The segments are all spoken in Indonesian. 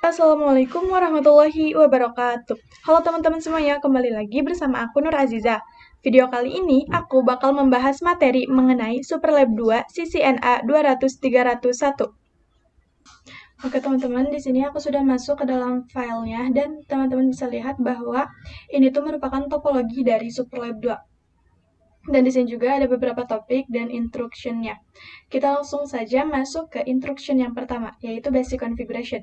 Assalamualaikum warahmatullahi wabarakatuh. Halo teman-teman semuanya, kembali lagi bersama aku Nur Aziza. Video kali ini aku bakal membahas materi mengenai Superlab 2 CCNA 200-301. Oke teman-teman, di sini aku sudah masuk ke dalam filenya dan teman-teman bisa lihat bahwa ini tuh merupakan topologi dari Superlab 2. Dan di sini juga ada beberapa topik dan instruction-nya. Kita langsung saja masuk ke instruction yang pertama, yaitu basic configuration.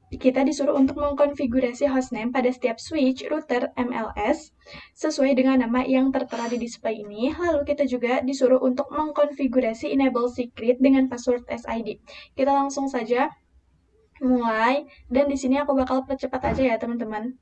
Kita disuruh untuk mengkonfigurasi hostname pada setiap switch, router, MLS sesuai dengan nama yang tertera di display ini. Lalu kita juga disuruh untuk mengkonfigurasi enable secret dengan password SID. Kita langsung saja mulai, dan di sini aku bakal percepat aja ya teman-teman.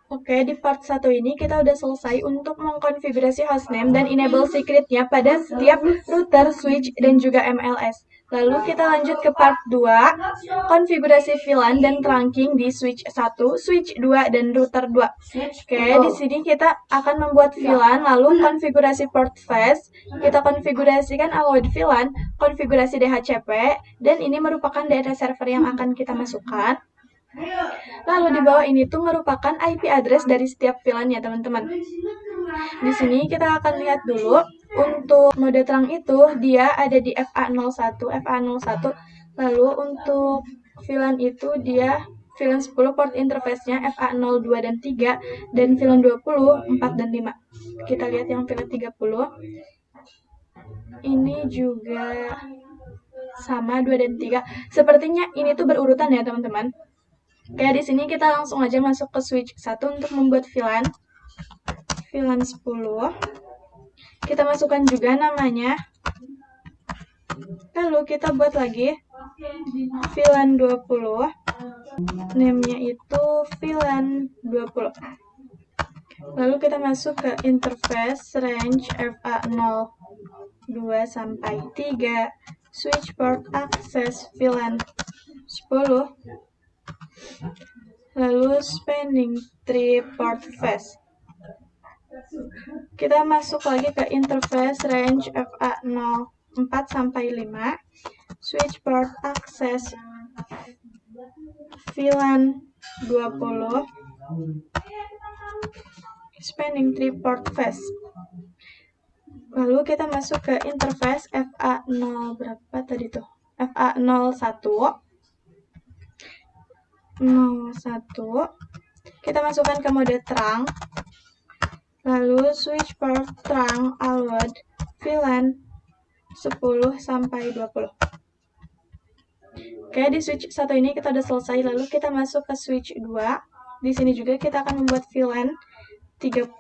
Oke, di part 1 ini kita udah selesai untuk mengkonfigurasi hostname dan enable secretnya pada setiap router, switch, dan juga MLS. Lalu kita lanjut ke part 2, konfigurasi VLAN dan trunking di switch 1, switch 2, dan router 2. Oke, di sini kita akan membuat VLAN, lalu konfigurasi port face, kita konfigurasikan allowed VLAN, konfigurasi DHCP, dan ini merupakan data server yang akan kita masukkan. Lalu di bawah ini tuh merupakan IP address dari setiap VLAN ya teman-teman. Di sini kita akan lihat dulu untuk mode terang itu dia ada di FA01, FA01. Lalu untuk VLAN itu dia VLAN 10 port interface-nya FA02 dan 3 dan VLAN 20, 4 dan 5. Kita lihat yang VLAN 30. Ini juga sama 2 dan 3. Sepertinya ini tuh berurutan ya teman-teman. Kayak di sini kita langsung aja masuk ke switch 1 untuk membuat VLAN 10. Kita masukkan juga namanya. Lalu kita buat lagi VLAN 20. Name-nya itu VLAN 20. Lalu kita masuk ke interface range FA02 sampai 3. Switch port access VLAN 10. Lalu spanning tree port face. Kita masuk lagi ke interface range FA04 sampai 5. Switch port access VLAN 20. Spanning tree port face. Lalu kita masuk ke interface FA0 berapa tadi tuh? FA01. 01. Kita masukkan ke mode terang. Lalu switch port terang allowed VLAN 10 sampai 20. Oke, di switch 1 ini kita udah selesai. Lalu kita masuk ke switch 2. Di sini juga kita akan membuat VLAN 30.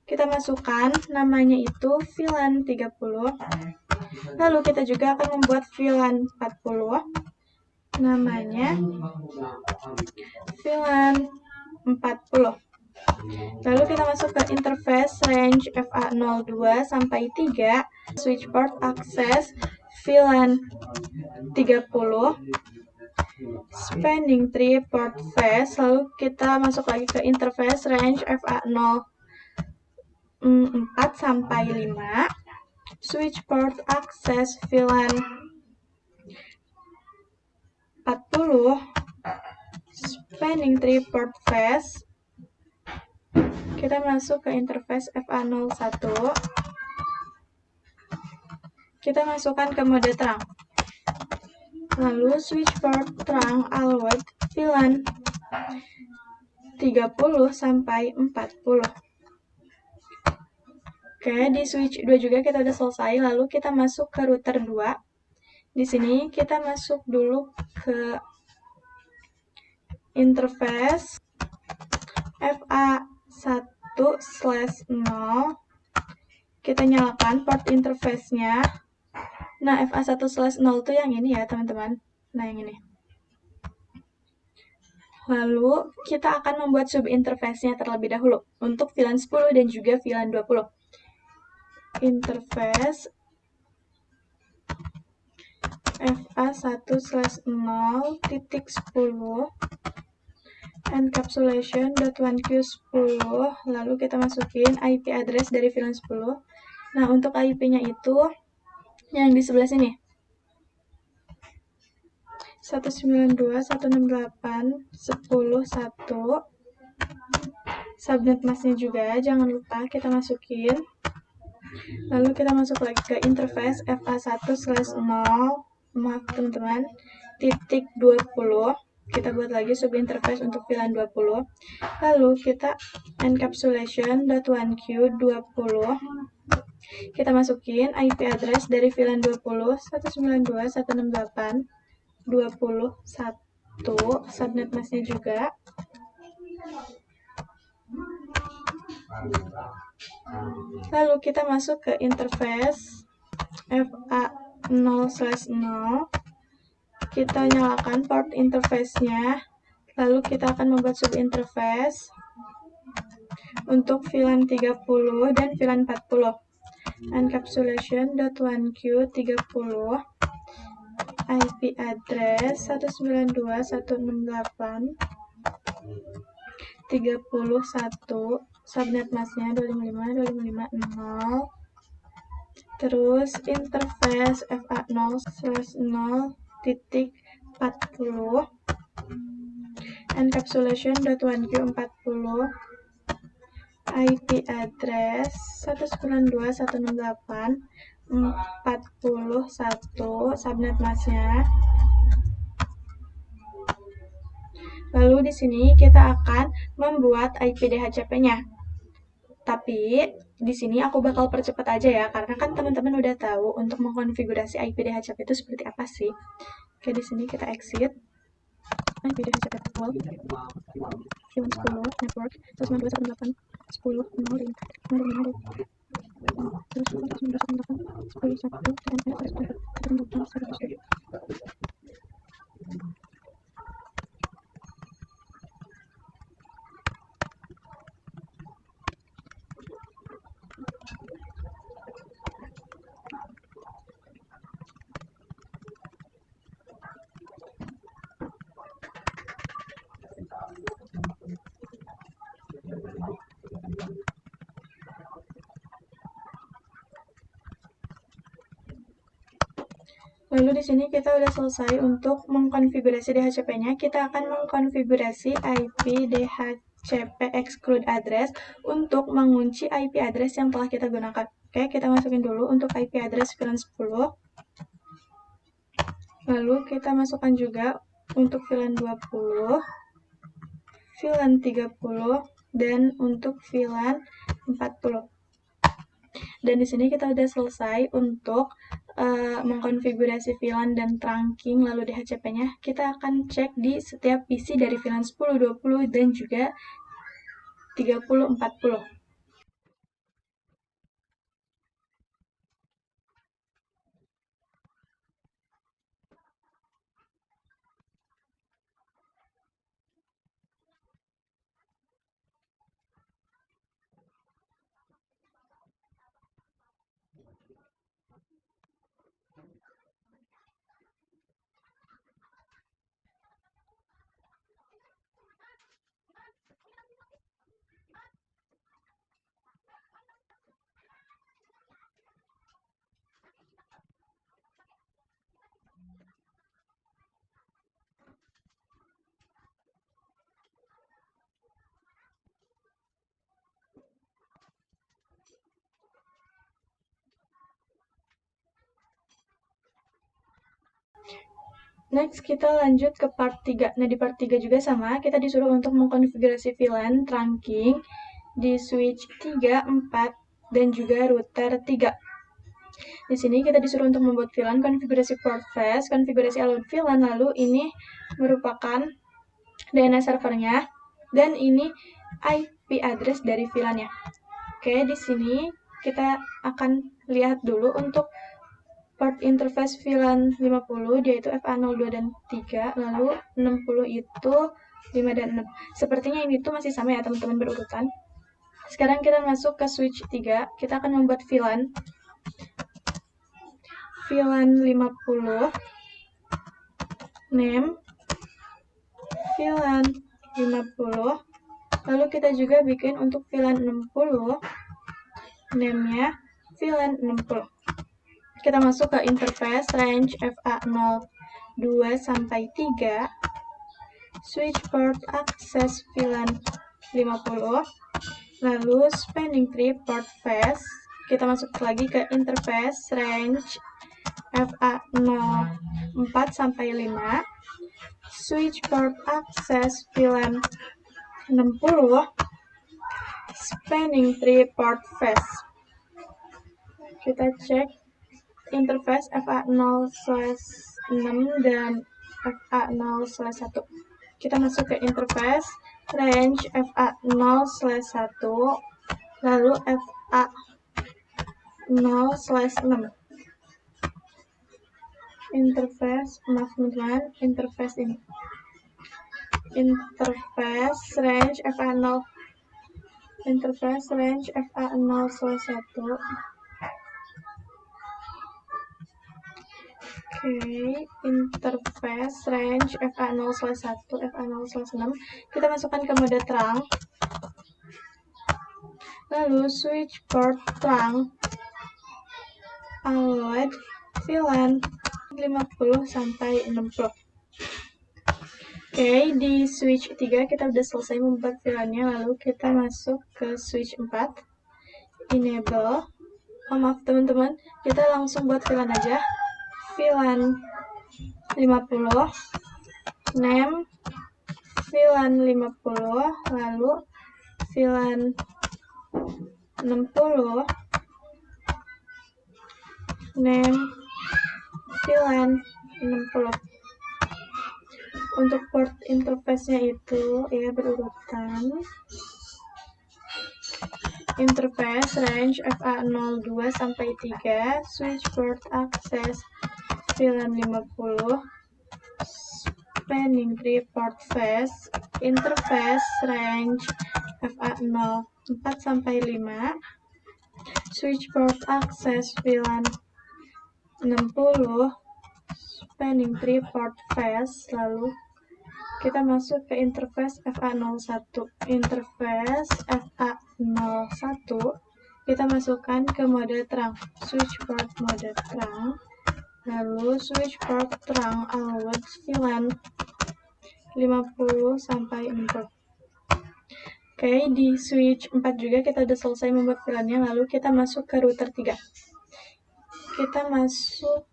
Kita masukkan namanya itu VLAN 30. Lalu kita juga akan membuat VLAN 40. Namanya VLAN 40. Lalu kita masuk ke interface range FA02 sampai 3, switch port access VLAN 30, spanning tree port phase. Lalu kita masuk lagi ke interface range FA04 sampai 5, switch port access VLAN 40, spanning tree port phase. Kita masuk ke interface FA01. Kita masukkan ke mode terang. Lalu switch port terang allowed VLAN 30 sampai 40. Oke, di switch 2 juga kita udah selesai. Lalu kita masuk ke router 2. Di sini kita masuk dulu ke interface FA1/0. Kita nyalakan port interface-nya. Nah, FA1/0 itu yang ini ya, teman-teman. Nah, yang ini. Lalu, kita akan membuat subinterface-nya terlebih dahulu untuk VLAN 10 dan juga VLAN 20. Interface FA1/0.10 encapsulation.1q10, lalu kita masukin IP address dari VLAN 10. Nah, untuk IP-nya itu yang di sebelah sini. 192.168.10.1. Subnet masknya juga jangan lupa kita masukin. Lalu kita masuk lagi ke interface FA1/0, maaf teman-teman, titik 20. Kita buat lagi subinterface untuk VLAN 20. Lalu kita encapsulation.1q20. Kita masukin IP address dari VLAN 20 192.168.20.1, subnet masknya juga. Lalu kita masuk ke interface FA0/0. Kita nyalakan port interface-nya. Lalu kita akan membuat subinterface untuk VLAN 30 dan VLAN 40. Encapsulation.1q30, IP address 192.168.30.1, subnet masknya 255.255.0. Terus interface FA0/0 titik 40 encapsulation.1q40, IP address 192.168.40.1, subnet masknya. Lalu di sini kita akan membuat IP DHCP-nya. Tapi di sini aku bakal percepat aja ya, karena kan teman-teman udah tahu untuk mengkonfigurasi IP DHCP itu seperti apa sih. Oke, di sini kita exit. IP DHCP wall, VLAN 10, network 192.168.10.0, terus 192.168.10.1, dan MS 168.1.1. Lalu di sini kita udah selesai untuk mengkonfigurasi DHCP-nya. Kita akan mengkonfigurasi IP DHCP exclude address untuk mengunci IP address yang telah kita gunakan. Oke, kita masukin dulu untuk IP address VLAN 10. Lalu kita masukkan juga untuk VLAN 20, VLAN 30, dan untuk VLAN 40. Dan di sini kita udah selesai untuk mengkonfigurasi VLAN dan trunking lalu DHCP-nya. Kita akan cek di setiap PC dari VLAN 10, 20, dan juga 30, 40. Next, kita lanjut ke part 3. Nah, di part 3 juga sama, kita disuruh untuk mengkonfigurasi VLAN trunking di switch 3, 4, dan juga router 3. Di sini kita disuruh untuk membuat VLAN, konfigurasi port fast, konfigurasi allowed VLAN, lalu ini merupakan DNS servernya, dan ini IP address dari VLAN-nya. Oke, di sini kita akan lihat dulu untuk port interface VLAN 50, dia itu FA02 dan 3, lalu 60 itu 5 dan 6. Sepertinya ini tuh masih sama ya teman-teman, berurutan. Sekarang kita masuk ke switch 3, kita akan membuat VLAN 50, name VLAN 50, lalu kita juga bikin untuk VLAN 60, name-nya VLAN 60. Kita masuk ke interface range FA02 sampai 3, switch port access VLAN 50, lalu spanning tree port fast. Kita masuk lagi ke interface range FA04 sampai 5, switch port access VLAN 60, spanning tree port fast. Kita cek interface FA0/6 dan FA0/1. Kita masuk ke interface range FA0/1, lalu FA0/6. Interface, maaf teman-teman, interface ini. Interface range FA0, interface range FA0/1. Interface range FA0/1, FA0/6. Kita masukkan ke mode terang. Lalu switch port terang allowed VLAN 50 sampai 60. Di switch 3 kita udah selesai membuat VLAN-nya, lalu kita masuk ke switch 4, enable. Maaf teman-teman, kita langsung buat VLAN aja. VLAN 50, name VLAN 50, lalu VLAN 60, name VLAN 60. Untuk port interface-nya itu ya berurutan. Interface range FA02 sampai 3, switch port access VLAN 50, spanning tree port fast, interface range FA04 sampai 5, switch port access VLAN 60, spanning tree port fast, lalu kita masuk ke interface FA01. Interface FA01 kita masukkan ke mode terang, switch port mode terang, lalu switch port terang allowed VLAN 50 sampai 60. Di switch 4 juga kita udah selesai membuat VLAN-nya, lalu kita masuk ke router 3. Kita masuk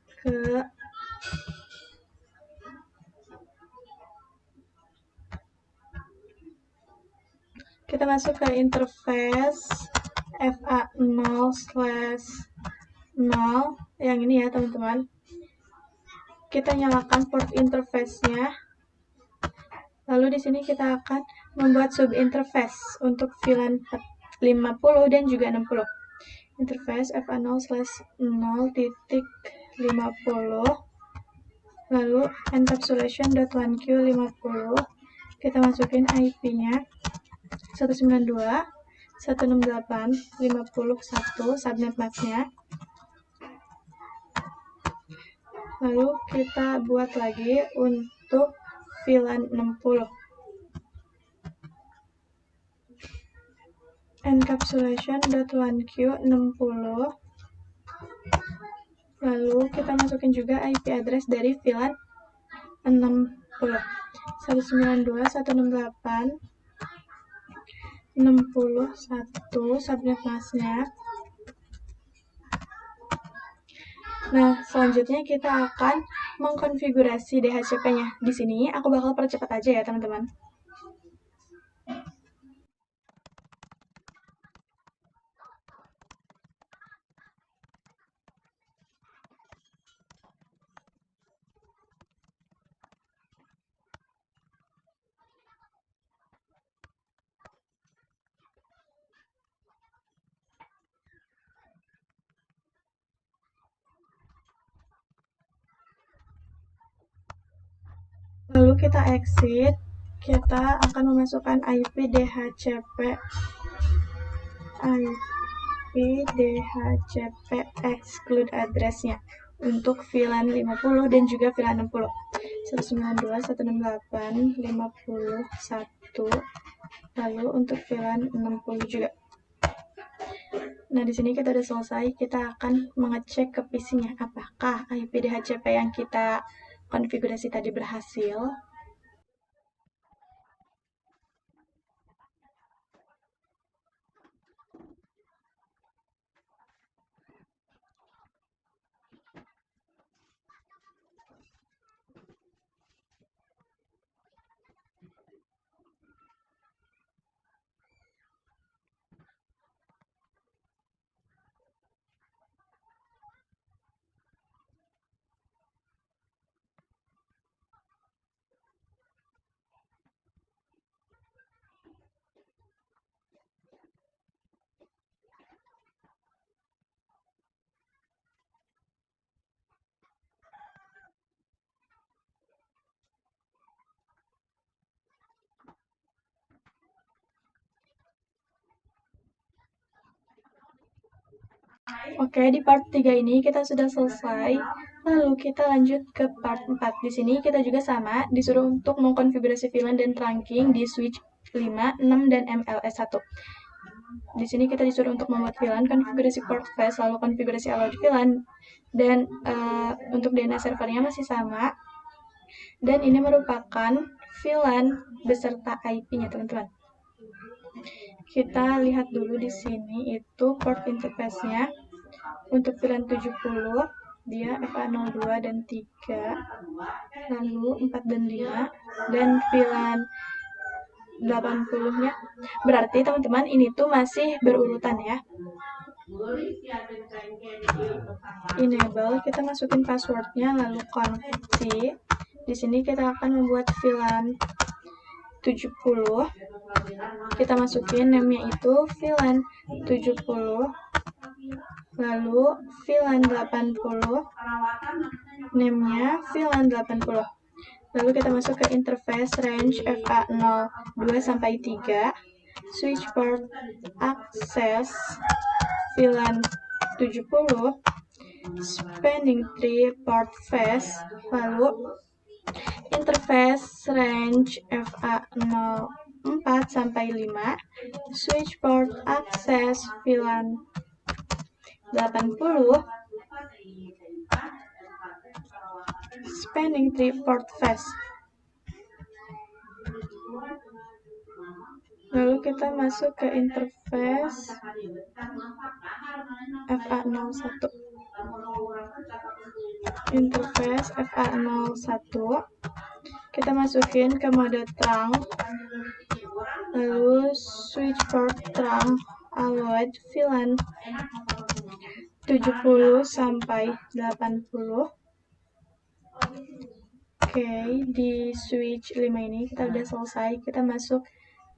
ke interface FA0/0 yang ini ya teman-teman. Kita nyalakan port interface-nya. Lalu di sini kita akan membuat sub interface untuk VLAN 50 dan juga 60. Interface FA0/0.50, lalu encapsulation.1q50. Kita masukin IP-nya 192.168.51 subnet mask-nya. Lalu kita buat lagi untuk VLAN 60. Encapsulation.1q60. Lalu kita masukin juga IP address dari VLAN 60. 192.168.61 subnet mask-nya. Nah, selanjutnya kita akan mengkonfigurasi DHCP-nya. Di sini aku bakal percepat aja ya, teman-teman. Lalu kita exit, kita akan memasukkan IP DHCP exclude address-nya untuk VLAN 50 dan juga VLAN 60. 192.168.51, lalu untuk VLAN 60 juga. Nah, di sini kita udah selesai. Kita akan mengecek ke PC-nya apakah IP DHCP yang kita konfigurasi tadi berhasil. Oke, di part 3 ini kita sudah selesai. Lalu kita lanjut ke part 4. Di sini kita juga sama, disuruh untuk mengkonfigurasi VLAN dan trunking di switch 5, 6, dan MLS1. Di sini kita disuruh untuk membuat VLAN, konfigurasi port fast, lalu konfigurasi allowed VLAN, dan untuk DNS servernya masih sama. Dan ini merupakan VLAN beserta IP-nya, teman-teman. Kita lihat dulu di sini itu port interface-nya. Untuk VLAN 70, dia FA02 dan 3, lalu 4 dan 5, dan VLAN 80-nya. Berarti teman-teman ini tuh masih berurutan ya. Enable, kita masukin passwordnya, lalu config. Di sini kita akan membuat VLAN 70. Kita masukin name-nya itu VLAN 70. Lalu VLAN 80, name-nya VLAN 80. Lalu kita masuk ke interface range FA02 sampai 3, switch port access VLAN 70, spanning tree port fast, lalu interface range FA04 sampai 5, switch port access VLAN 80, spanning tree port fast. Lalu kita masuk ke interface FA01. Interface FA01. Kita masukin ke mode trunk. Lalu switch port trunk allowed VLAN 70 sampai 80. Oke, di switch 5 ini kita udah selesai. Kita masuk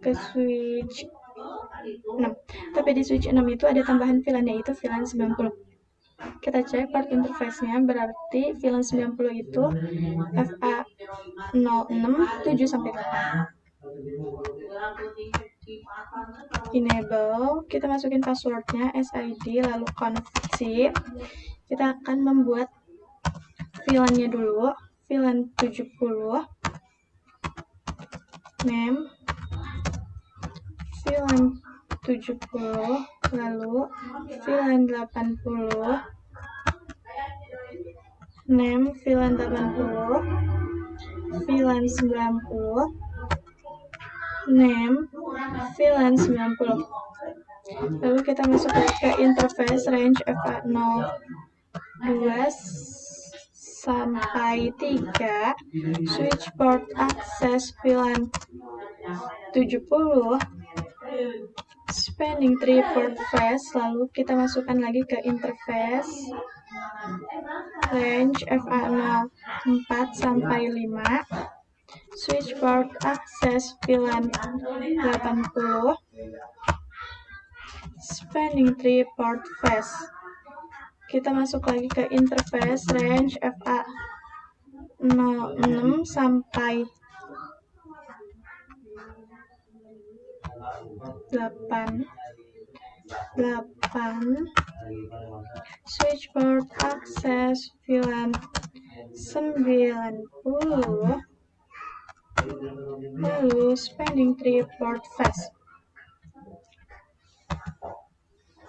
ke switch 6. Tapi di switch 6 itu ada tambahan VLAN, yaitu VLAN 90. Kita cek port interface-nya, berarti VLAN 90 itu FA06 7 sampai 8. Enable, kita masukin passwordnya SID, lalu config. Kita akan membuat VLAN-nya dulu, VLAN 70, name VLAN 70, lalu VLAN 80, name VLAN 80, VLAN 90, name VLAN 90. Lalu kita masuk ke interface range FA02 sampai 3, switch port akses VLAN 70, spanning tree port flash, lalu kita masukkan lagi ke interface, range FA0 4 sampai 5, switch port akses VLAN 80, spanning tree port flash. Kita masuk lagi ke interface, range FA06 sampai 8, switch port akses VLAN 90, lalu spanning tree port flash.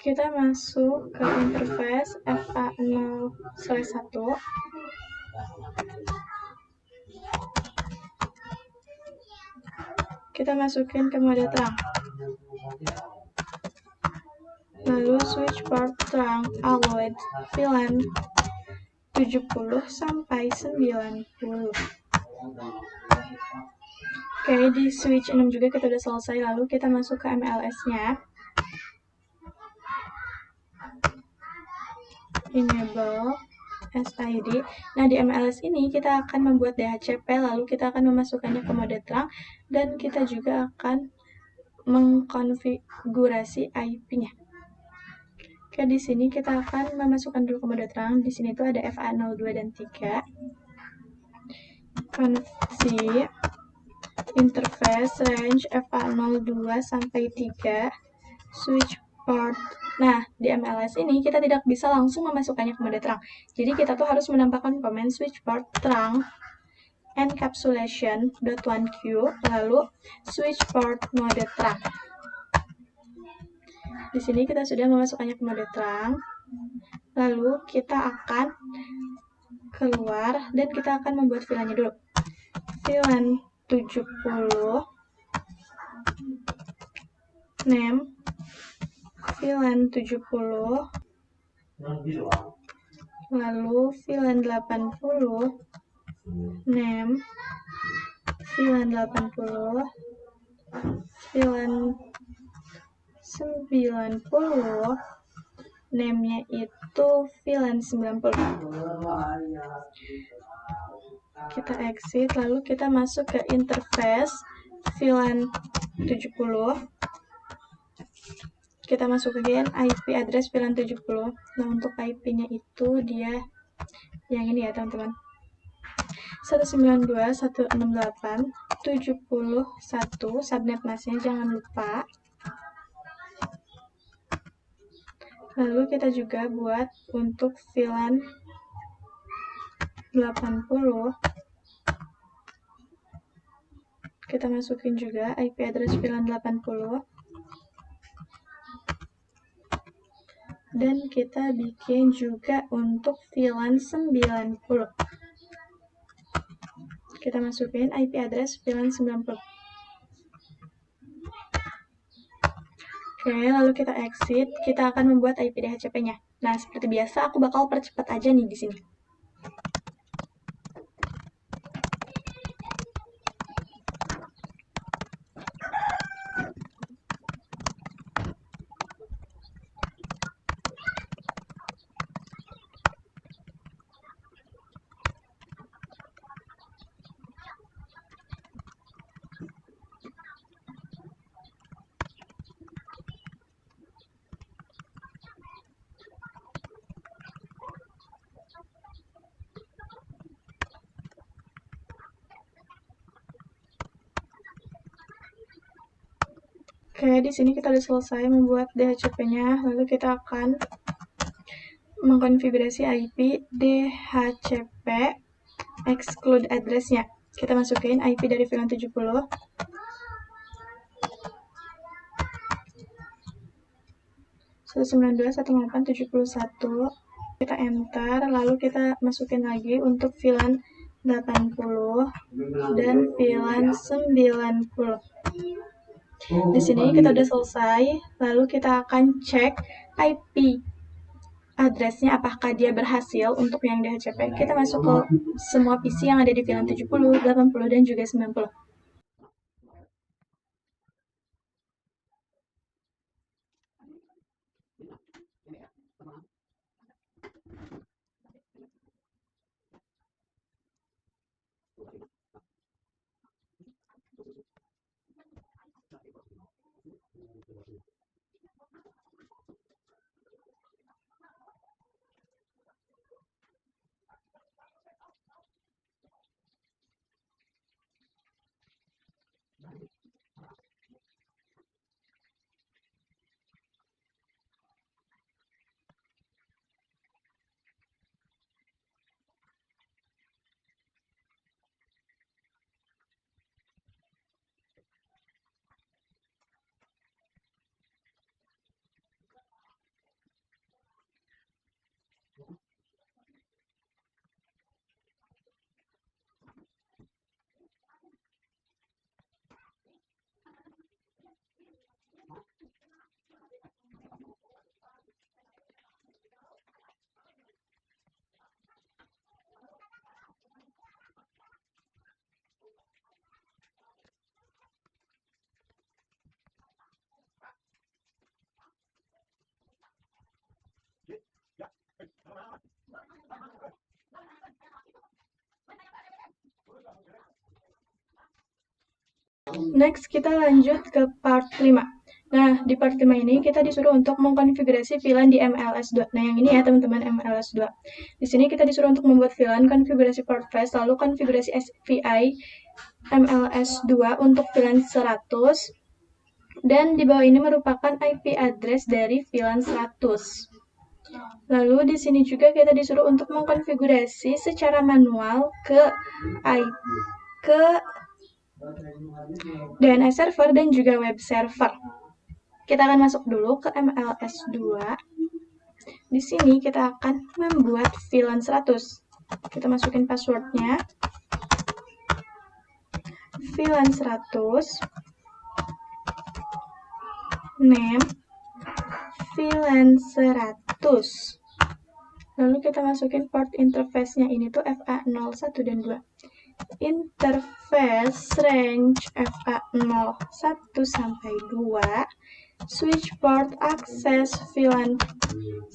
Kita masuk ke interface FA0/1, kita masukin ke mode terang, lalu switch port terang OLED VLAN 70 sampai 90. Oke, di switch 6 juga kita udah selesai, lalu kita masuk ke MLS-nya. Enable SID. Nah, di MLS ini kita akan membuat DHCP, lalu kita akan memasukkannya ke mode terang, dan kita juga akan mengkonfigurasi IP-nya. Oke, di sini kita akan memasukkan dulu ke mode terang. Di sini tuh ada FA02 dan 3. Konfigurasi interface range FA02 sampai 3, switch port. Nah, di MLS ini kita tidak bisa langsung memasukkannya ke mode terang. Jadi kita tuh harus menambahkan komen switch port terang encapsulation.1Q, lalu switch port mode terang. Di sini kita sudah memasukkannya ke mode terang. Lalu kita akan keluar dan kita akan membuat VLAN-nya dulu. VLAN 70, name VLAN 70, lalu VLAN 80, name VLAN 80, VLAN 90, name-nya itu VLAN 90. Kita exit, lalu kita masuk ke interface VLAN 70. Kita masukin IP address VLAN 70. Nah, untuk IP-nya itu dia yang ini ya, teman-teman. 192.168.71, subnet masknya jangan lupa. Lalu kita juga buat untuk VLAN 80. Kita masukin juga IP address VLAN 80. Dan kita bikin juga untuk VLAN 90. Kita masukin IP address VLAN 90. Oke, lalu kita exit. Kita akan membuat IP DHCP-nya. Nah, seperti biasa aku bakal percepat aja nih di sini. Oke, di sini kita sudah selesai membuat DHCP-nya. Lalu kita akan mengkonfigurasi IP DHCP exclude address-nya. Kita masukin IP dari VLAN 70. Kita enter, lalu kita masukin lagi untuk VLAN 80 dan VLAN 90. Di sini kita udah selesai, lalu kita akan cek IP address-nya apakah dia berhasil untuk yang DHCP. Kita masuk ke semua PC yang ada di VLAN 70, 80, dan juga 90. Next, kita lanjut ke part 5. Nah, di part 5 ini kita disuruh untuk mengkonfigurasi VLAN di MLS2. Nah, yang ini ya teman-teman, MLS2. Di sini kita disuruh untuk membuat VLAN, konfigurasi port flash, lalu konfigurasi SPI MLS2 untuk VLAN 100. Dan di bawah ini merupakan IP address dari VLAN 100. Lalu di sini juga kita disuruh untuk mengkonfigurasi secara manual ke DNS server dan juga web server. Kita akan masuk dulu ke MLS2. Di sini kita akan membuat VLAN 100. Kita masukin passwordnya. VLAN 100. Name. VLAN 100. Lalu kita masukin port interface-nya, ini tuh FA01 dan 2. Interface range FA01 sampai 2. Switch port access VLAN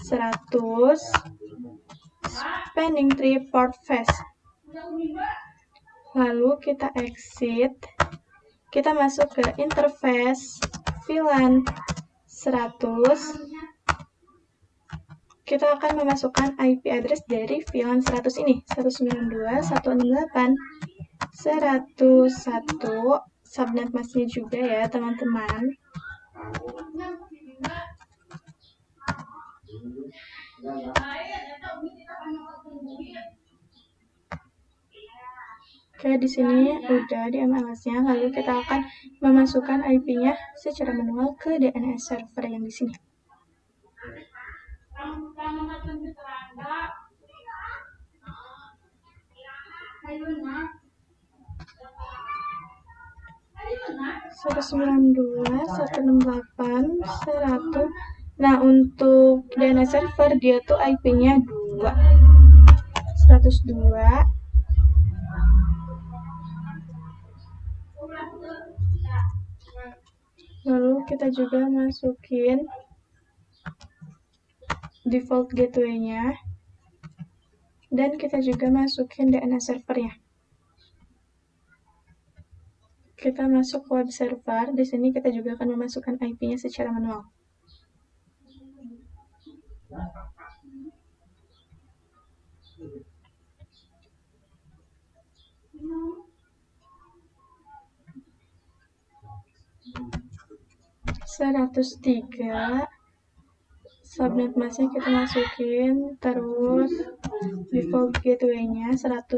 100. Spanning tree port flash. Lalu kita exit. Kita masuk ke interface VLAN 100. Kita akan memasukkan IP address dari VLAN 100 ini, 192.168.101. Subnet masknya juga ya, teman-teman. Oke, di sini udah di MLS-nya. Lalu kita akan memasukkan IP-nya secara manual ke DNS server yang di sini. Nah, untuk DNS server dia tuh IP-nya 2. 102. Lalu kita juga masukin default gateway-nya. Dan kita juga masukin DNS servernya. Kita masuk web server. Di sini kita juga akan memasukkan IP-nya secara manual. Subnet masknya kita masukin, terus default gateway-nya 101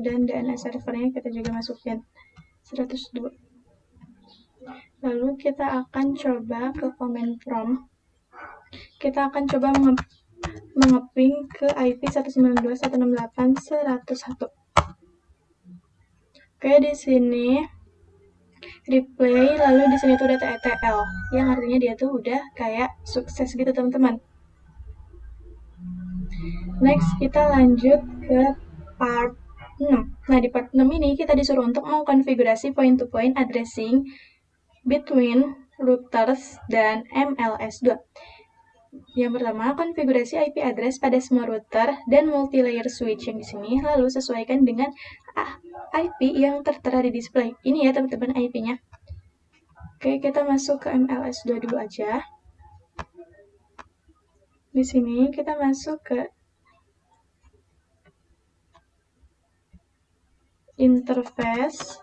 dan DNS servernya kita juga masukin 102. Lalu kita akan coba ke command prompt. Kita akan coba mengeping ke IP 192.168.101. Oke, di sini replay, lalu di sini tuh udah TTL, yang artinya dia tuh udah kayak sukses gitu teman-teman. Next, kita lanjut ke part 6. Nah, di part 6 ini kita disuruh untuk mengkonfigurasi point-to-point addressing between routers dan MLS2. Yang pertama, konfigurasi IP address pada semua router dan multi-layer switch yang di sini, lalu sesuaikan dengan IP yang tertera di display. Ini ya teman-teman IP-nya. Oke, kita masuk ke MLS2 dulu aja. Di sini kita masuk ke interface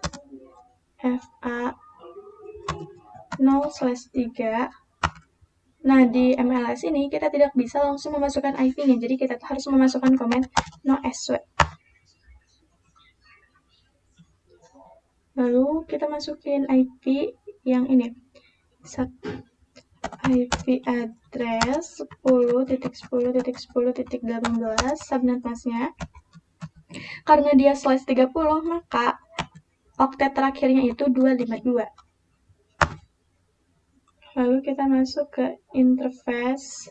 FA0/3. Nah, di MLS ini kita tidak bisa langsung memasukkan IP-nya, jadi kita harus memasukkan komen no-sw. Lalu kita masukin IP yang ini, IP address 10.10.10.18 subnet masknya. Karena dia /30, maka oktet terakhirnya itu 252. Lalu kita masuk ke interface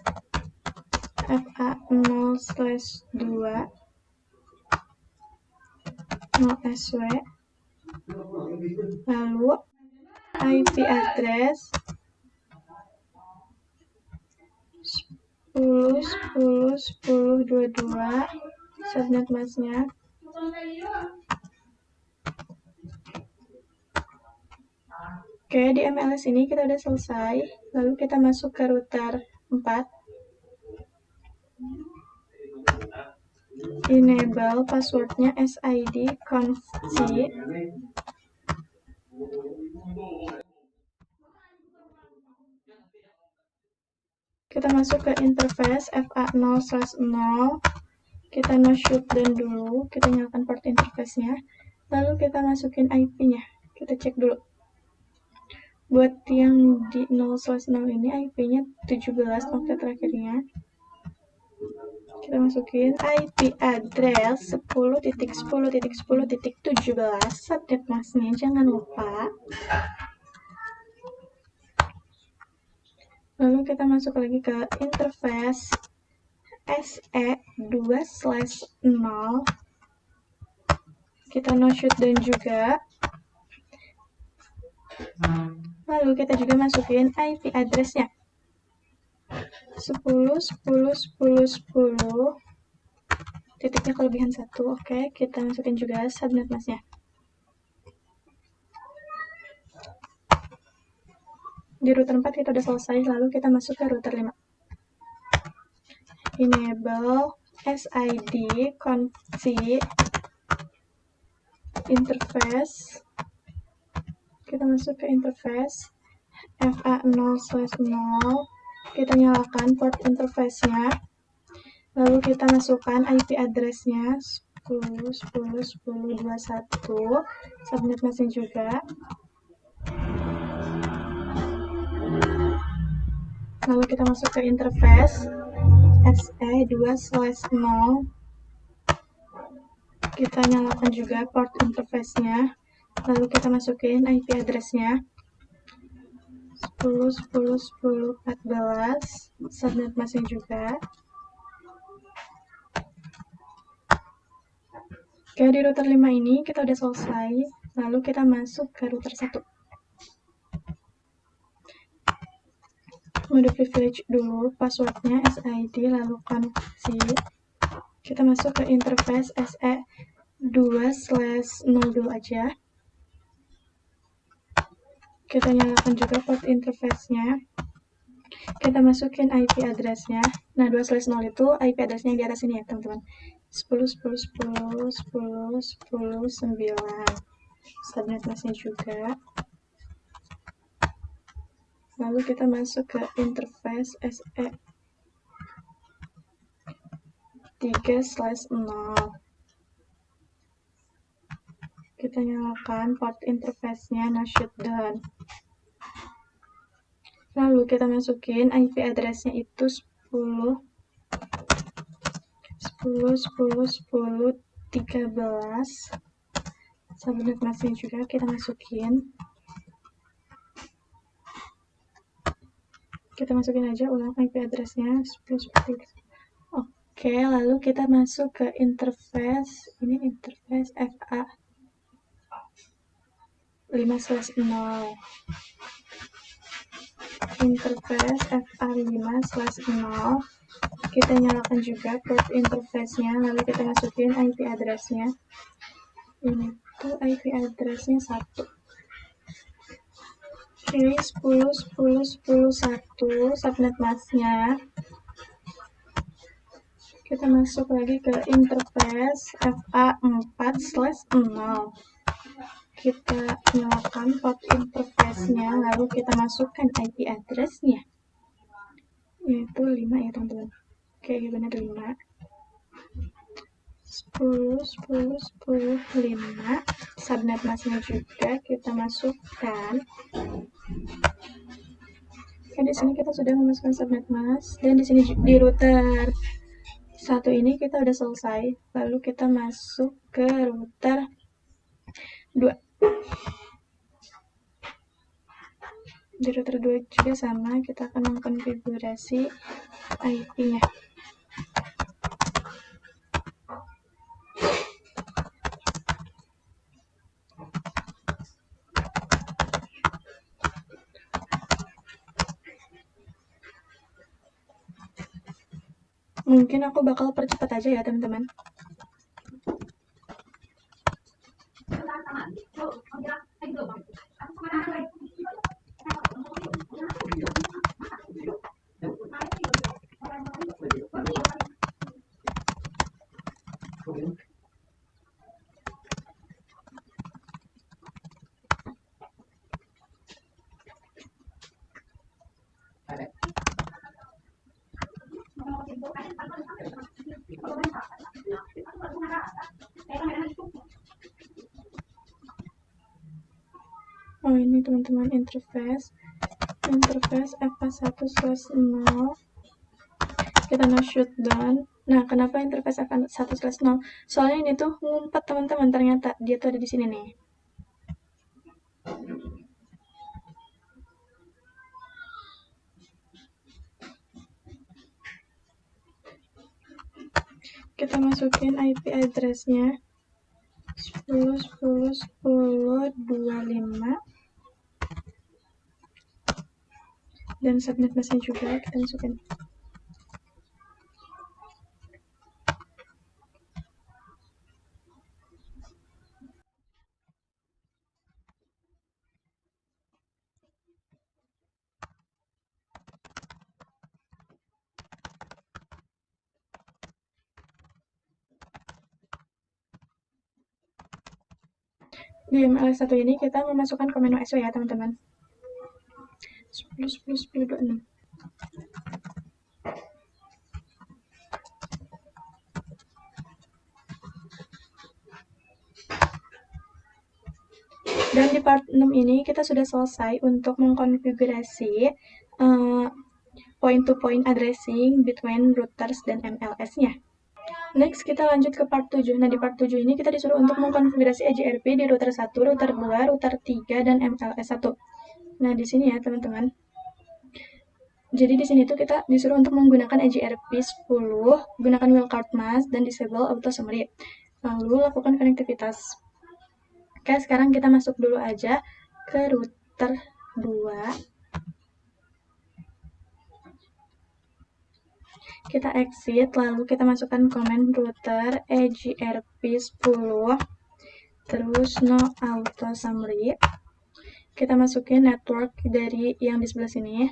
FA0/2 no-sw. Lalu IP address 10.10.10.22 subnet masknya. Oke, di MLS ini kita udah selesai. Lalu kita masuk ke router 4. Enable passwordnya SID conf-c. Kita masuk ke interface FA0/0. Kita no shutdown dulu. Kita nyalakan port interface-nya. Lalu kita masukin IP-nya. Kita cek dulu. Buat yang di 0/0 ini IP-nya 17 oktet terakhirnya. Kita masukin IP address 10.10.10.17 subnet masknya, jangan lupa. Lalu kita masuk lagi ke interface SE2/0. Kita no shutdown juga. Lalu kita juga masukin IP address-nya 10.10.10.10. Titiknya kelebihan 1. Oke, kita masukin juga subnet masknya. Di router 4 kita udah selesai, lalu kita masuk ke router 5. Enable SID conf-c interface. Kita masuk ke interface FA0/0. Kita nyalakan port interface-nya. Lalu kita masukkan IP address-nya 10.10.10.21 subnet masknya juga. Lalu kita masuk ke interface SE2/0. Kita nyalakan juga port interface-nya. Lalu kita masukin IP address-nya 10.10.10.14 subnet masknya juga. Oke, di router 5 ini kita udah selesai. Lalu kita masuk ke router 1. Mode privilege dulu, passwordnya SID lalu conf-c. Kita masuk ke interface SE2/0 dulu aja. Kita nyalakan juga port interface-nya. Kita masukin IP address-nya. Nah, 2/0 itu IP address-nya yang di atas ini ya, teman-teman. 10.10.10.10.10.9. Subnet masknya juga. Lalu kita masuk ke interface SE3/0. Kita nyalakan port interface-nya, no shutdown. Lalu kita masukin IP address-nya itu 10.10.10.13. Subnet masknya juga kita masukin. Kita masukin aja ulang IP address-nya 10. Oke, lalu kita masuk ke interface. Ini interface FA 5/0. Interface FA5/0. Kita nyalakan juga port interface-nya, lalu kita masukin IP address-nya. Ini tuh IP address-nya 1. Oke, 10.10.10.1 subnet mask-nya. Kita masuk lagi ke interface FA4/0. Kita nyalakan port interface-nya, lalu kita masukkan IP address-nya. Yaitu 5 ya teman-teman. Oke, benar 5. 10.10.10.5. Subnet mask-nya juga kita masukkan. Oke, di sini kita sudah memasukkan subnet mask, dan di sini di router 1 ini kita udah selesai. Lalu kita masuk ke router 2. Di router 2 juga sama, kita akan mengkonfigurasi IP-nya. Mungkin aku bakal percepat aja ya teman-teman. Oh, ini teman-teman interface FA1/0. Kita no shutdown. Nah, kenapa interface FA1/0? Soalnya ini tuh ngumpet teman-teman, ternyata dia tuh ada di sini nih. Kita masukin IP address-nya 10.10.10.25. Dan subnet mask-nya juga kita masukin. Di MLS1 ini kita memasukkan komen OSW ya teman-teman. 10.10.10.26. Dan di part 6 ini kita sudah selesai untuk mengkonfigurasi point-to-point addressing between routers dan MLS-nya. Next, kita lanjut ke part 7. Nah, di part 7 ini kita disuruh untuk mengkonfigurasi EGRP di router 1, router 2, router 3, dan MLS1. Nah, di sini ya, teman-teman. Jadi di sini tuh kita disuruh untuk menggunakan EGRP 10, gunakan wildcard mask, dan disable auto summary. Lalu lakukan konektivitas. Oke, sekarang kita masuk dulu aja ke router 2. Kita exit, lalu kita masukkan command router EGRP 10, terus no auto summary. Kita masukin network dari yang di sebelah sini.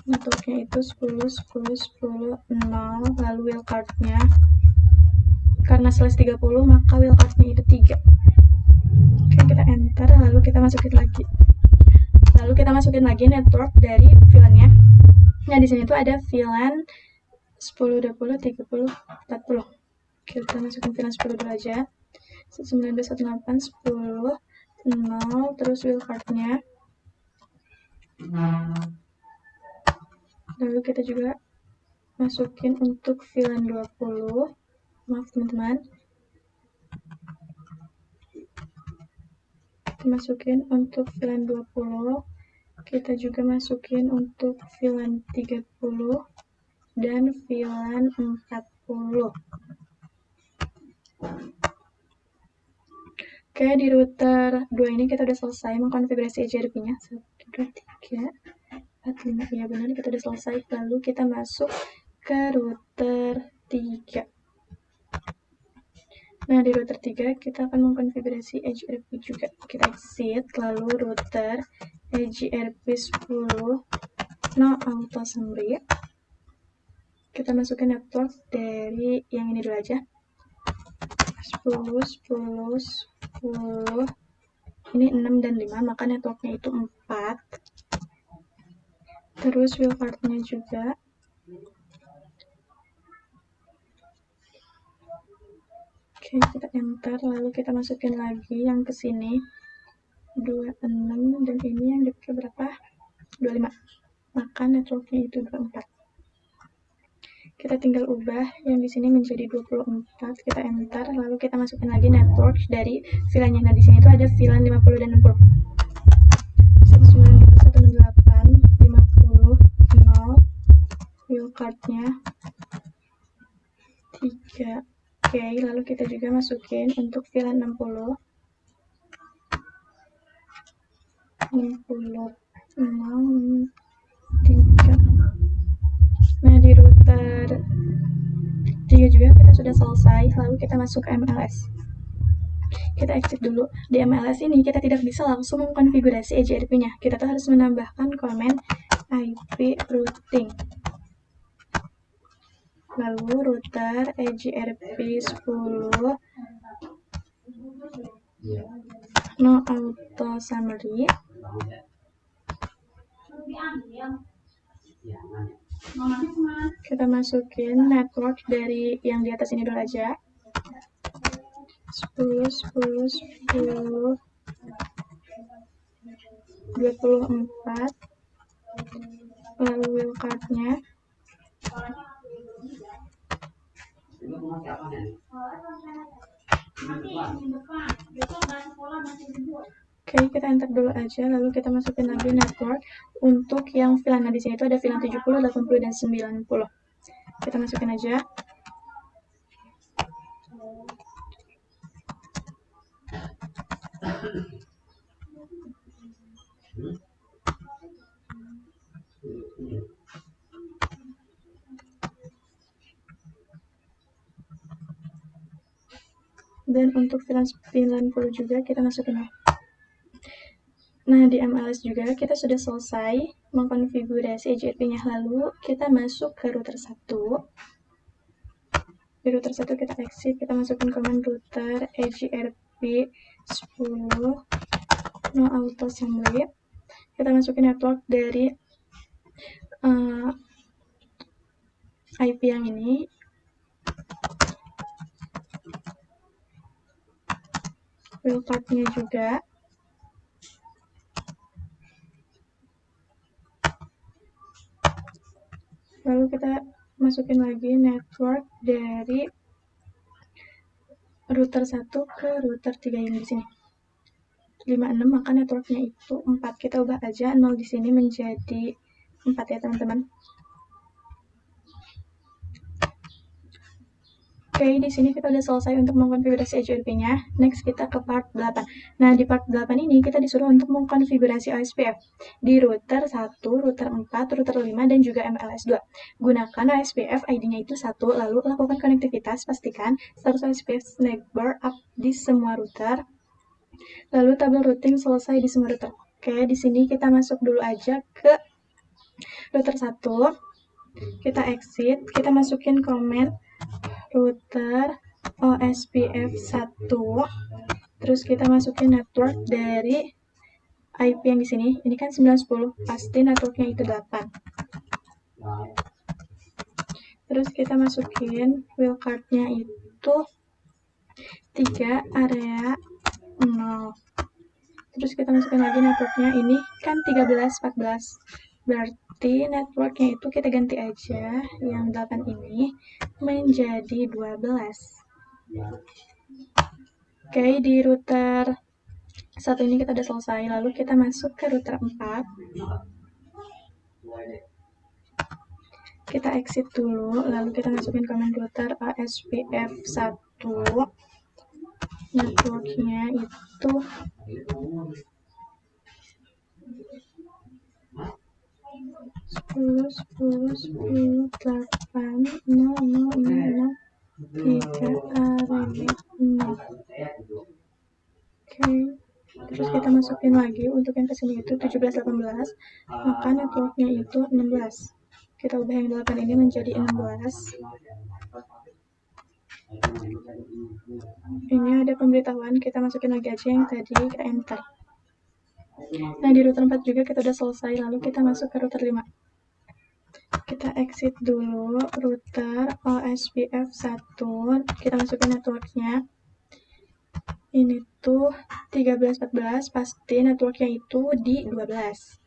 Networknya itu 10.10.10.0, lalu wildcard-nya. Karena /30, maka wildcard-nya itu 3. Oke, kita enter, lalu kita masukin lagi. Lalu kita masukin lagi network dari VLAN-nya. Nah, di sini tuh ada VLAN 10, 20, 30, 40. Kita masukin VLAN 10 dulu aja. 19.18, 10, 0, terus wildcard-nya. Lalu kita juga masukin untuk VLAN 20. Maaf teman-teman. Kita masukin untuk VLAN 20. Kita juga masukin untuk VLAN 30. dan VLAN 40. Oke, di router 2 ini kita udah selesai mengkonfigurasi EJRP-nya. 1, 2, 3, 4, 5. Ya benar, kita udah selesai. Lalu kita masuk ke router 3. Nah, di router 3 kita akan mengkonfigurasi EJRP juga. Kita exit, lalu router EJRP 10 no auto summary. Kita masukin network dari yang ini dulu aja. 10, 10, 10. Ini 6 dan 5, maka networknya itu 4. Terus wildcard-nya juga. Oke, kita enter, lalu kita masukin lagi yang ke sini. 26 dan ini yang dipakai berapa? 25. Maka networknya itu 24. Kita tinggal ubah yang di sini menjadi 24. Kita enter, lalu kita masukin lagi network dari VLAN-nya. Nah, di sini itu ada VLAN 50 dan 60. 192.168.50 0 wildcard-nya 3. Oke, lalu kita juga masukin untuk VLAN 60 0 3. Nah, di router 3 juga kita sudah selesai, lalu kita masuk ke MLS. Kita exit dulu. Di MLS ini kita tidak bisa langsung mengkonfigurasi EJRP-nya. Kita tuh harus menambahkan komen IP routing. Lalu router EJRP 10 no auto summary. Kita masukin network dari yang di atas ini dulu aja. 10, 10, 10, 24. Lalu wildcard-nya. Oke, kita enter dulu aja, lalu kita masukin lagi network untuk yang VLAN. Nah, di sini itu ada VLAN 70, 80, dan 90. Kita masukin aja. Dan untuk VLAN 90 juga kita masukin ya. Nah, di MLS juga kita sudah selesai mengkonfigurasi EJRP-nya. Lalu kita masuk ke router 1. Di router 1 kita exit, kita masukin command router EJRP 10 no auto summary. Kita masukin network dari IP yang ini. Wildcard-nya juga. Lalu kita masukin lagi network dari router 1 ke router 3 yang di sini. 56, maka networknya itu 4. Kita ubah aja 0 di sini menjadi 4 ya, teman-teman. Oke, di sini kita udah selesai untuk mengkonfigurasi EJRP-nya. Next kita ke part 8. Nah, di part 8 ini kita disuruh untuk mengkonfigurasi OSPF di router 1, router 4, router 5, dan juga MLS 2. Gunakan OSPF ID-nya itu 1, lalu lakukan konektivitas, pastikan status OSPF neighbor up di semua router. Lalu tabel routing selesai di semua router. Oke, di sini kita masuk dulu aja ke router 1. Kita exit, kita masukin comment router OSPF 1. Terus kita masukin network dari IP yang di sini. Ini kan 910, pasti networknya itu 8. Terus kita masukin wildcard-nya itu 3 area 0. Terus kita masukin lagi networknya, ini kan 13, 14. Berarti networknya itu kita ganti aja yang 8 ini menjadi 12. Oke, di router 1 ini kita udah selesai. Lalu kita masuk ke router 4. Kita exit dulu, lalu kita masukin komen router ASPF1. Networknya itu 10.10.10.8.00.00.3 area 0. Oke, terus kita masukin lagi untuk yang kesini itu 17.18, maka networknya itu 16. Kita ubah yang 8 ini menjadi 16. Ini ada pemberitahuan, kita masukin lagi aja yang tadi, kita enter. Nah, di router 4 juga kita udah selesai, lalu kita masuk ke router 5. Kita exit dulu router OSPF1, kita masukin networknya. Ini tuh 13.14, pasti networknya itu di 12.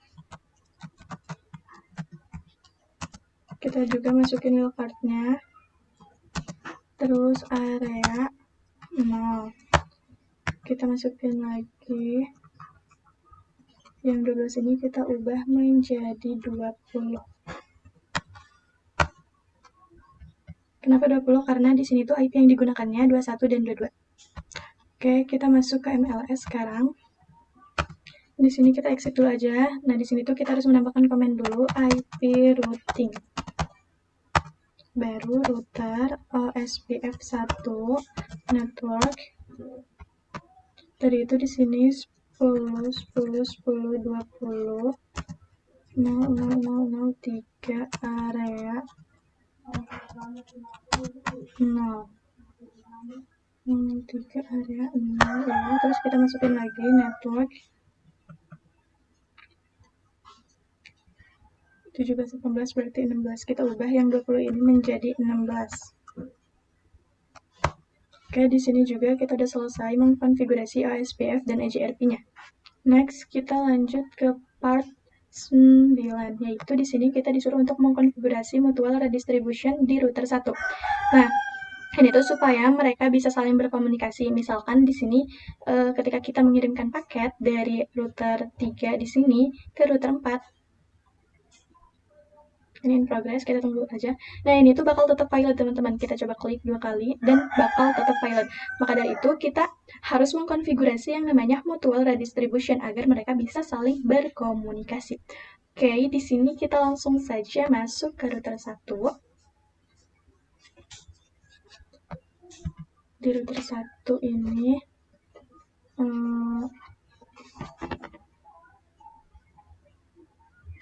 Kita juga masukin wildcardnya. Terus area 0. Kita masukin lagi. Yang 12 ini kita ubah menjadi 20. Kenapa 20? Karena di sini tuh IP yang digunakannya 21 dan 22. Oke, kita masuk ke MLS sekarang. Di sini kita exit dulu aja. Nah, di sini tuh kita harus menambahkan komen dulu IP routing. Baru router OSPF1 network. Tadi itu di sini 10 10 10 20 00003 area 0. 3 area 0 ya. Terus kita masukin lagi network 17.18 berarti 16. Kita ubah yang 20 ini menjadi 16. Oke, di sini juga kita udah selesai mengkonfigurasi OSPF dan EGRP-nya. Next, kita lanjut ke part 9, yaitu di sini kita disuruh untuk mengkonfigurasi mutual redistribution di router 1. Nah, ini tuh supaya mereka bisa saling berkomunikasi. Misalkan di sini ketika kita mengirimkan paket dari router 3 di sini ke router 4. Ini in progress, kita tunggu aja. Nah, ini tuh bakal tetap pilot, teman-teman. Kita coba klik 2 kali dan bakal tetap pilot. Maka dari itu, kita harus mengkonfigurasi yang namanya mutual redistribution agar mereka bisa saling berkomunikasi. Oke, di sini kita langsung saja masuk ke router 1. Di router 1 ini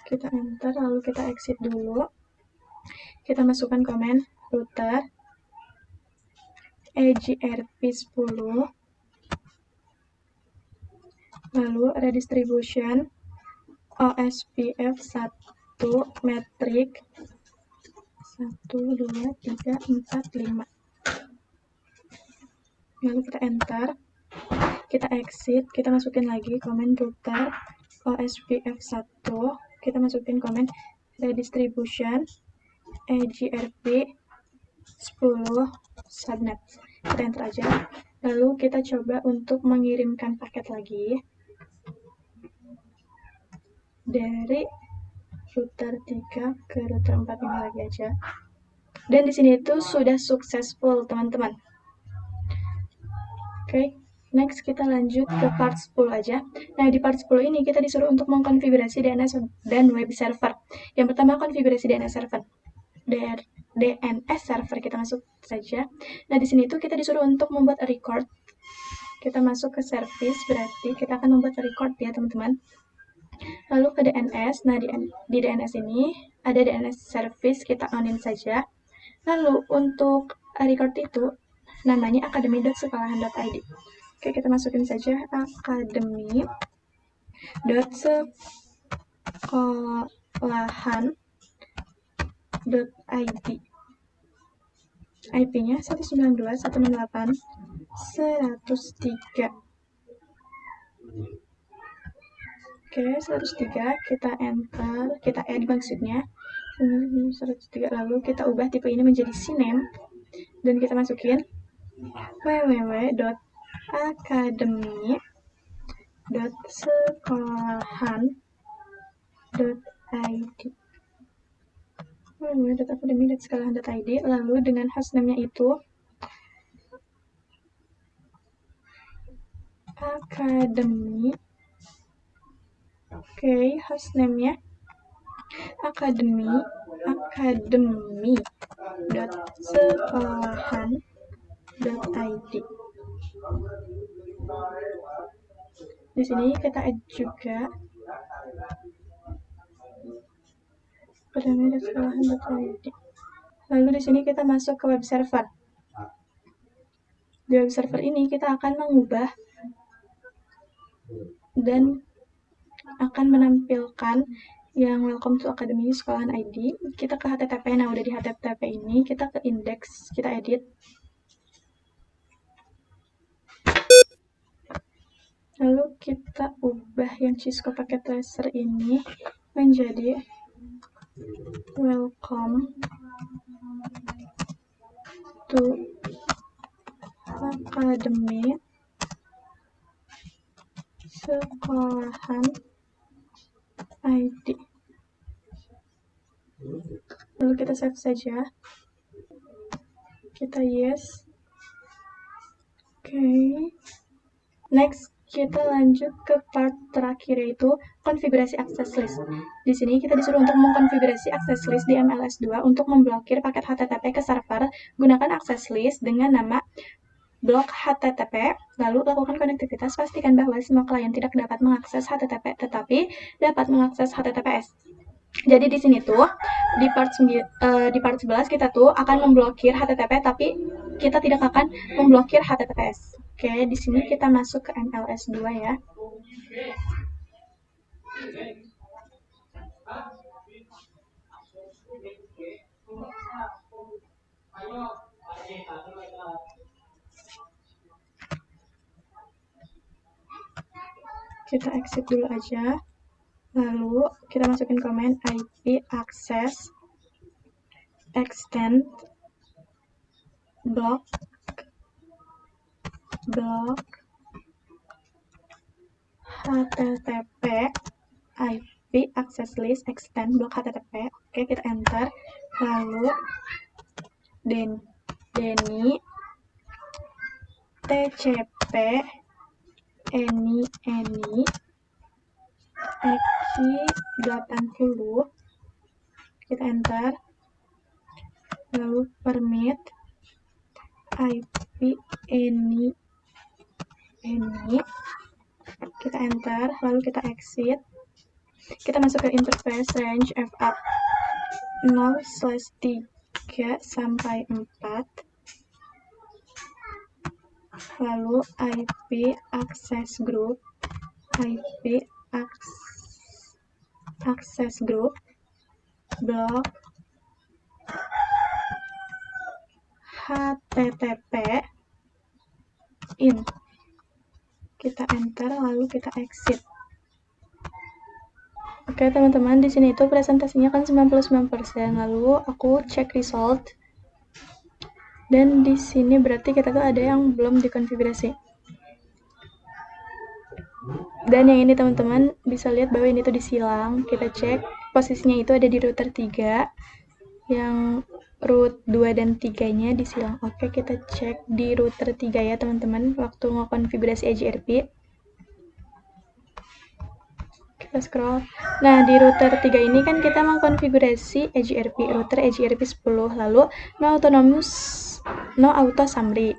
kita enter, lalu kita exit dulu. Kita masukkan komen router EGRP10, lalu redistribution OSPF1 metrik 1, 2, 3, 4, 5. Lalu kita enter, kita exit, kita masukin lagi komen router OSPF1, kita masukin komen redistribution EGRP 10 subnet. Kita enter aja. Lalu kita coba untuk mengirimkan paket lagi dari router 3 ke router 4 ini lagi aja. Dan di sini itu sudah successful, teman-teman. Oke, next kita lanjut ke part 10 aja. Nah, di part 10 ini kita disuruh untuk mengkonfigurasi DNS dan web server. Yang pertama, konfigurasi DNS server. DNS server kita masuk saja. Nah, di sini tuh kita disuruh untuk membuat record. Kita masuk ke service, berarti kita akan membuat record ya, teman-teman. Lalu ke DNS. Nah, di DNS ini ada DNS service, kita onin saja. Lalu untuk record itu namanya academy.sekolahan.id. Oke, kita masukin saja academy.sekolahan.id. IP-nya 192.168.103. Oke, 103, kita enter, kita add maksudnya 103, lalu kita ubah tipe ini menjadi CNAME dan kita masukin www.academy.sekolahan.id. www.academy.sekolahan.id. Lalu dengan hostname-nya itu Academy. Oke, hostname-nya academy.sekolahan.id. Di sini kita add juga academy.sekolahan.id. Lalu di sini kita masuk ke web server. Di web server ini kita akan mengubah dan akan menampilkan yang welcome to Academy Sekolahan ID. Kita ke HTTP. Nah, udah di HTTP ini kita ke index, kita edit. Lalu kita ubah yang Cisco paket tracer ini menjadi welcome to Academy Sekolahan ID. Lalu kita save saja. Kita yes. Oke. Next, kita lanjut ke part terakhir, yaitu konfigurasi access list. Di sini kita disuruh untuk mengkonfigurasi access list di MLS2 untuk memblokir paket HTTP ke server. Gunakan access list dengan nama blok HTTP, lalu lakukan konektivitas. Pastikan bahwa semua klien tidak dapat mengakses HTTP, tetapi dapat mengakses HTTPS. Jadi di sini tuh di part 11 kita tuh akan memblokir HTTP, tapi kita tidak akan memblokir HTTPS. Oke, di sini kita masuk ke MLS2 ya. Kita exit dulu aja. Lalu kita masukin command IP access extend block HTTP IP access list extend block HTTP. Oke, kita enter. Lalu Denny TCP any X80, kita enter. Lalu permit IP any, kita enter. Lalu kita exit. Kita masuk ke interface range FA 0/3 sampai 4. Lalu IP access group blok HTTP in. Kita enter, lalu kita exit. Oke teman-teman, di sini itu presentasinya kan 99%. Lalu aku cek result. Dan di sini berarti kita tuh ada yang belum dikonfigurasi. Dan yang ini teman-teman bisa lihat bahwa ini tuh disilang. Kita cek posisinya itu ada di router 3. Yang root 2 dan 3-nya disilang. Oke, kita cek di router 3 ya teman-teman waktu ngekonfigurasi EGRP. Kita scroll. Nah, di router 3 ini kan kita mengkonfigurasi EGRP, router EGRP 10, lalu no auto summary.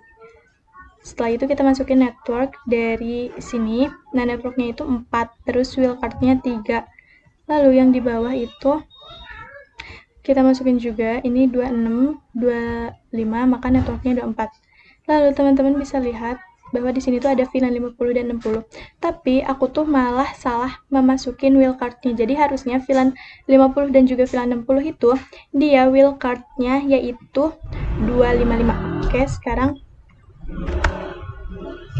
Setelah itu kita masukin network dari sini. Nah, networknya itu 4, terus wildcard-nya 3. Lalu yang di bawah itu kita masukin juga ini 26, 25, maka networknya 24. Lalu teman-teman bisa lihat bahwa di sini tuh ada VLAN 50 dan 60. Tapi aku tuh malah salah memasukin wildcard-nya. Jadi harusnya VLAN 50 dan juga VLAN 60 itu dia wildcard-nya yaitu 255. Oke, sekarang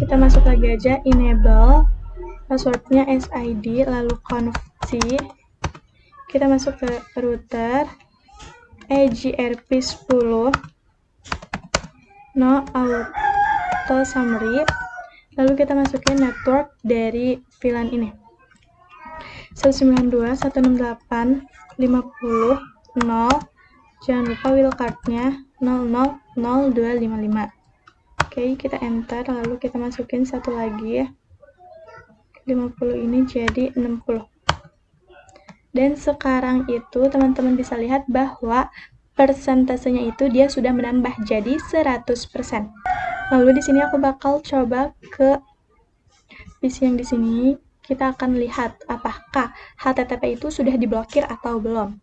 kita masuk lagi aja, enable, passwordnya SID, lalu conf-c. Kita masuk ke router EGRP 10, no auto summary, lalu kita masukin network dari VLAN ini 192.168.50.0 Jangan lupa wildcard-nya 000255. Oke, kita enter, lalu kita masukin satu lagi ya. 50 ini jadi 60. Dan sekarang itu teman-teman bisa lihat bahwa persentasenya itu dia sudah menambah jadi 100%. Lalu di sini aku bakal coba ke PC yang di sini. Kita akan lihat apakah HTTP itu sudah diblokir atau belum.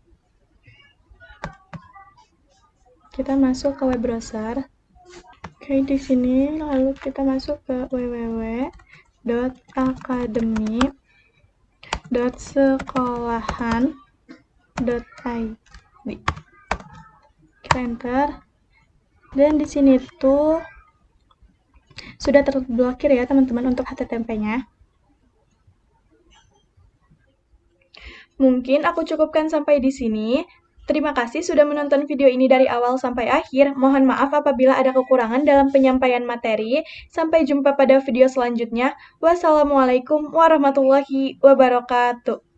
Kita masuk ke web browser. Oke, di sini lalu kita masuk ke www.academy.sekolahan.id. Kita enter. Dan di sini tuh sudah terblokir ya teman-teman untuk HTTP-nya. Mungkin aku cukupkan sampai di sini. Terima kasih sudah menonton video ini dari awal sampai akhir. Mohon maaf apabila ada kekurangan dalam penyampaian materi. Sampai jumpa pada video selanjutnya. Wassalamualaikum warahmatullahi wabarakatuh.